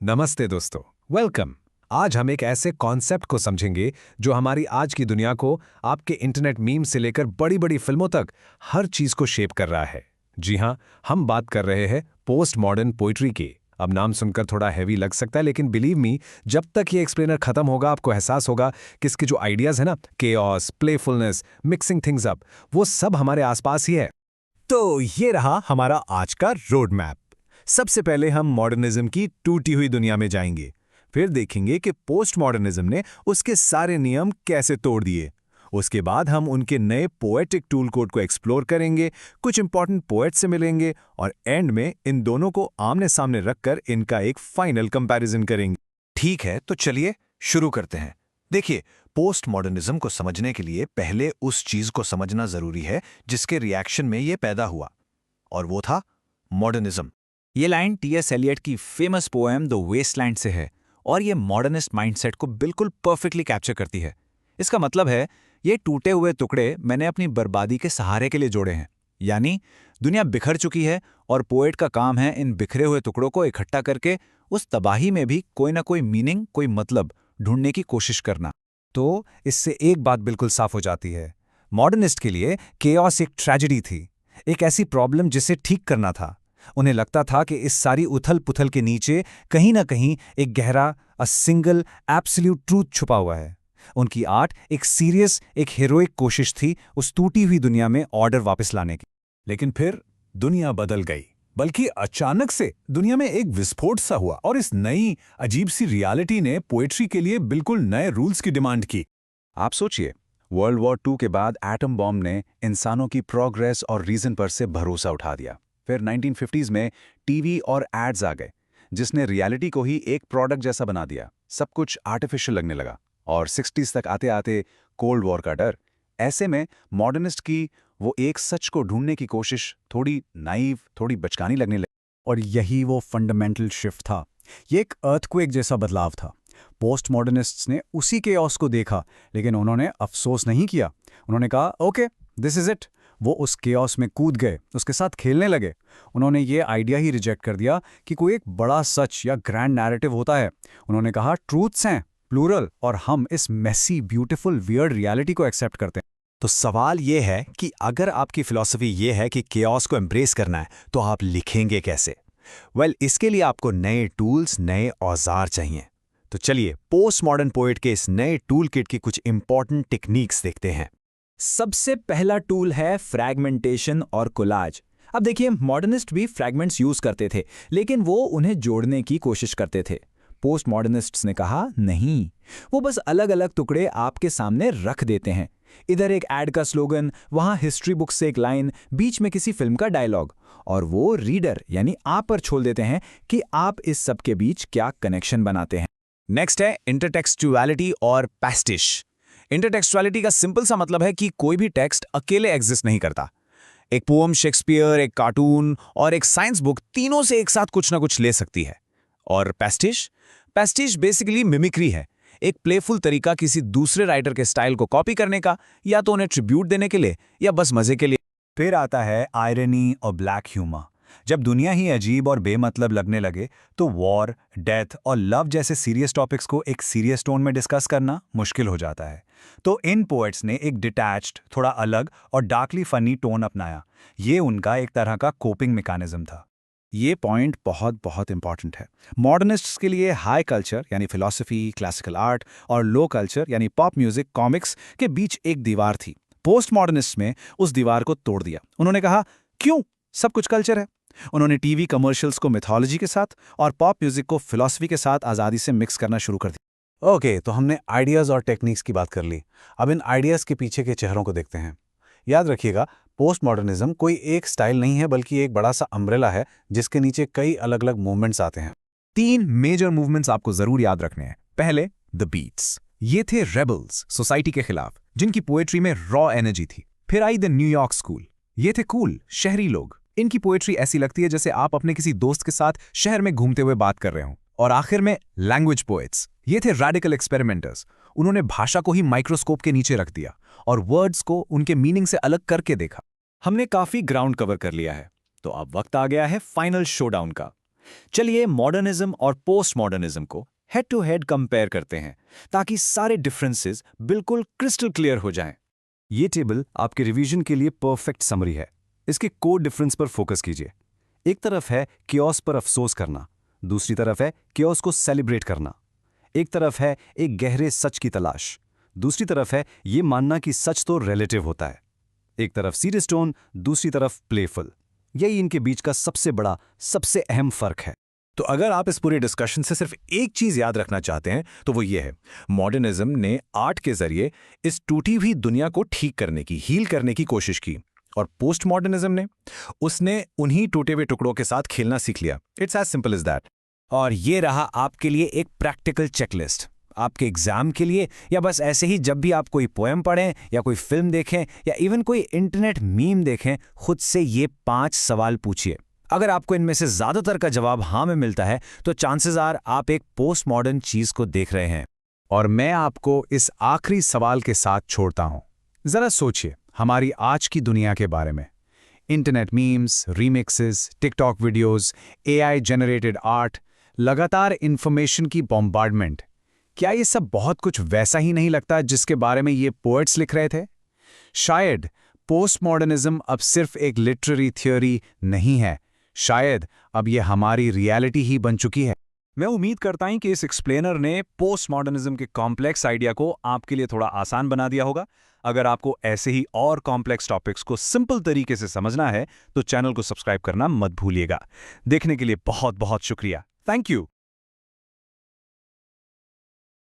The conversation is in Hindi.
नमस्ते दोस्तों, वेलकम। आज हम एक ऐसे कॉन्सेप्ट को समझेंगे जो हमारी आज की दुनिया को आपके इंटरनेट मीम से लेकर बड़ी बड़ी फिल्मों तक हर चीज को शेप कर रहा है। जी हाँ, हम बात कर रहे हैं पोस्ट मॉडर्न पोइट्री की। अब नाम सुनकर थोड़ा हैवी लग सकता है, लेकिन बिलीव मी, जब तक ये एक्सप्लेनर खत्म होगा आपको एहसास होगा कि इसके जो आइडियाज है ना, chaos, playfulness, mixing things up, वो सब हमारे आसपास ही है। तो ये रहा हमारा आज का रोड मैप। सबसे पहले हम मॉडर्निज्म की टूटी हुई दुनिया में जाएंगे, फिर देखेंगे कि पोस्ट मॉडर्निज्म ने उसके सारे नियम कैसे तोड़ दिए। उसके बाद हम उनके नए पोएटिक टूल कोड को एक्सप्लोर करेंगे, कुछ इंपॉर्टेंट पोएट से मिलेंगे और एंड में इन दोनों को आमने सामने रखकर इनका एक फाइनल कंपैरिजन करेंगे। ठीक है, तो चलिए शुरू करते हैं। देखिए, पोस्ट मॉडर्निज्म को समझने के लिए पहले उस चीज को समझना जरूरी है जिसके रिएक्शन में ये पैदा हुआ, और वो था मॉडर्निज्म। ये लाइन टी.एस. एलियट की फेमस पोएम द वेस्टलैंड से है और ये मॉडर्निस्ट माइंडसेट को बिल्कुल परफेक्टली कैप्चर करती है। इसका मतलब है, ये टूटे हुए टुकड़े मैंने अपनी बर्बादी के सहारे के लिए जोड़े हैं। यानी दुनिया बिखर चुकी है और पोएट का काम है इन बिखरे हुए टुकड़ों को इकट्ठा करके उस तबाही में भी कोई ना कोई मीनिंग, कोई मतलब ढूंढने की कोशिश करना। तो इससे एक बात बिल्कुल साफ हो जाती है, मॉडर्निस्ट के लिए केओस एक ट्रेजेडी थी, एक ऐसी प्रॉब्लम जिसे ठीक करना था। उन्हें लगता था कि इस सारी उथल पुथल के नीचे कहीं ना कहीं एक गहरा, अ सिंगल एब्सोल्यूट ट्रूथ छुपा हुआ है। उनकी आर्ट एक सीरियस, एक हीरोइक कोशिश थी उस टूटी हुई दुनिया में ऑर्डर वापस लाने की। लेकिन फिर दुनिया बदल गई, बल्कि अचानक से दुनिया में एक विस्फोट सा हुआ और इस नई अजीब सी रियलिटी ने पोएट्री के लिए बिल्कुल नए रूल्स की डिमांड की। आप सोचिए, वर्ल्ड वॉर 2 के बाद एटम बॉम्ब ने इंसानों की प्रोग्रेस और रीजन पर से भरोसा उठा दिया। फिर 1950s में टीवी और एड्स आ गए, जिसने रियलिटी को ही एक प्रोडक्ट जैसा बना दिया। सब कुछ आर्टिफिशियल लगने लगा और 60s तक आते आते कोल्ड वॉर का डर। ऐसे में मॉडर्निस्ट की वो एक सच को ढूंढने की कोशिश थोड़ी नाइव, थोड़ी बचकानी लगने लगी। और यही वो फंडामेंटल शिफ्ट था। ये एक अर्थक्वेक जैसा बदलाव था। पोस्ट मॉडर्निस्ट्स ने उसी केओस को देखा, लेकिन उन्होंने अफसोस नहीं किया। उन्होंने कहा, ओके, दिस इज इट। वो उस केओस में कूद गए, उसके साथ खेलने लगे। उन्होंने ये आइडिया ही रिजेक्ट कर दिया कि कोई एक बड़ा सच या ग्रैंड नैरेटिव होता है। उन्होंने कहा, ट्रूथ्स हैं, प्लूरल, और हम इस मेसी, ब्यूटीफुल, वियर्ड रियलिटी को एक्सेप्ट करते हैं। तो सवाल ये है कि अगर आपकी फिलॉसफी ये है कि केओस को एम्ब्रेस करना है, तो आप लिखेंगे कैसे? इसके लिए आपको नए टूल्स, नए औजार चाहिए। तो चलिए पोस्ट मॉडर्न पोएट के इस नए टूल किट की कुछ इंपॉर्टेंट टेक्निक्स देखते हैं। सबसे पहला टूल है फ्रैगमेंटेशन और कोलाज। अब देखिए, मॉडर्निस्ट भी फ्रैगमेंट्स यूज करते थे, लेकिन वो उन्हें जोड़ने की कोशिश करते थे। पोस्ट मॉडर्निस्ट्स ने कहा, नहीं, वो बस अलग अलग टुकड़े आपके सामने रख देते हैं। इधर एक एड का स्लोगन, वहां हिस्ट्री बुक से एक लाइन, बीच में किसी फिल्म का डायलॉग, और वो रीडर यानी आप पर छोड़ देते हैं कि आप इस सब के बीच क्या कनेक्शन बनाते हैं। नेक्स्ट है इंटरटेक्सचुअलिटी और पैस्टिश। इंटरटेक्सचुअलिटी का सिंपल सा मतलब है कि कोई भी टेक्स्ट अकेले एग्जिस्ट नहीं करता। एक पोएम शेक्सपियर, एक कार्टून और एक साइंस बुक, तीनों से एक साथ कुछ ना कुछ ले सकती है। और पैस्टिश पैस्टिश बेसिकली मिमिक्री है, एक प्लेफुल तरीका किसी दूसरे राइटर के स्टाइल को कॉपी करने का, या तो उन्हें ट्रिब्यूट देने के लिए या बस मजे के लिए। फिर आता है आयरनी और ब्लैक ह्यूमर। जब दुनिया ही अजीब और बेमतलब लगने लगे, तो वॉर, डेथ और लव जैसे सीरियस टॉपिक्स को एक सीरियस टोन में डिस्कस करना मुश्किल हो जाता है। तो इन पोएट्स ने एक डिटैच्ड, थोड़ा अलग और डार्कली फनी टोन अपनाया। ये उनका एक तरह का कोपिंग मैकेनिज्म था। ये पॉइंट बहुत बहुत इंपॉर्टेंट है। मॉडर्निस्ट्स के लिए हाई कल्चर यानी फिलॉसफी, क्लासिकल आर्ट और लो कल्चर यानी पॉप म्यूजिक, कॉमिक्स के बीच एक दीवार थी। पोस्ट मॉडर्निस्ट में उस दीवार को तोड़ दिया। उन्होंने कहा, क्यों, सब कुछ कल्चर है। उन्होंने टीवी कमर्शियल्स को मिथोलॉजी के साथ और पॉप म्यूजिक को फिलॉसफी के साथ आज़ादी से मिक्स करना शुरू कर दिया। ओके, तो हमने आइडियाज़ और टेक्निक्स की बात कर ली। अब इन आइडियाज़ के पीछे के चेहरों को देखते हैं। याद रखिएगा, पोस्ट मॉडर्निज्म कोई एक स्टाइल नहीं है, बल्कि एक बड़ा सा अम्ब्रेला है जिसके नीचे कई अलग अलग मूवमेंट्स आते हैं। 3 मेजर मूवमेंट्स आपको जरूर याद रखने हैं। पहले, द बीट्स। ये थे रेबल्स, सोसाइटी के खिलाफ, जिनकी पोएट्री में रॉ एनर्जी थी। फिर आई द न्यूयॉर्क स्कूल। ये थे कूल, शहरी लोग। इनकी पोएट्री ऐसी लगती है जैसे आप अपने किसी दोस्त के साथ शहर में घूमते हुए बात कर रहे हो। और आखिर में लैंग्वेज पोएट्स। ये थे रैडिकल एक्सपेरिमेंटर्स। उन्होंने भाषा को ही माइक्रोस्कोप के नीचे रख दिया और वर्ड्स को उनके मीनिंग से अलग करके देखा। हमने काफी ग्राउंड कवर कर लिया है, तो अब वक्त आ गया है फाइनल शोडाउन का। चलिए मॉडर्निज्म और पोस्ट मॉडर्निज्म को हेड टू हेड कंपेयर करते हैं ताकि सारे डिफरेंसेस बिल्कुल क्रिस्टल क्लियर हो जाएं। ये टेबल आपके रिवीजन के लिए परफेक्ट समरी है। इसके कोर डिफरेंस पर फोकस कीजिए। एक तरफ है कियोस पर अफसोस करना, दूसरी तरफ है कियोस को सेलिब्रेट करना। एक तरफ है एक गहरे सच की तलाश, दूसरी तरफ है ये मानना कि सच तो रिलेटिव होता है। एक तरफ सीरियस टोन, दूसरी तरफ प्लेफुल। यही इनके बीच का सबसे बड़ा, सबसे अहम फर्क है। तो अगर आप इस पूरे डिस्कशन से सिर्फ एक चीज याद रखना चाहते हैं तो वो ये है, मॉडर्निज्म ने आर्ट के जरिए इस टूटी हुई दुनिया को ठीक करने की, हील करने की कोशिश की, और पोस्ट मॉडर्निज्म ने उसने उन्हीं टूटे हुए टुकड़ों के साथ खेलना सीख लिया। It's as simple as that. और ये रहा आपके लिए एक प्रैक्टिकल चेकलिस्ट, आपके एग्जाम के लिए, या बस ऐसे ही जब भी आप कोई पोएम पढ़ें या कोई फिल्म देखें या इवन कोई इंटरनेट मीम देखें, खुद से ये 5 सवाल पूछिए। अगर आपको इनमें से ज्यादातर का जवाब हाँ में मिलता है तो चांसेस आर आप एक पोस्ट मॉडर्न चीज को देख रहे हैं। और मैं आपको इस आखिरी सवाल के साथ छोड़ता हूं। जरा सोचिए हमारी आज की दुनिया के बारे में। Internet memes, remixes, TikTok videos, AI generated art, लगातार इंफॉर्मेशन की बॉम्बार्डमेंट। क्या ये सब बहुत कुछ वैसा ही नहीं लगता जिसके बारे में ये पोएट्स लिख रहे थे? शायद पोस्ट मॉडर्निज्म अब सिर्फ एक लिटरेरी थ्योरी नहीं है, शायद अब ये हमारी रियलिटी ही बन चुकी है। मैं उम्मीद करता हूं कि इस एक्सप्लेनर ने पोस्ट मॉडर्निज्म के कॉम्प्लेक्स आइडिया को आपके लिए थोड़ा आसान बना दिया होगा। अगर आपको ऐसे ही और कॉम्प्लेक्स टॉपिक्स को सिंपल तरीके से समझना है तो चैनल को सब्सक्राइब करना मत भूलिएगा। देखने के लिए बहुत बहुत शुक्रिया। Thank you.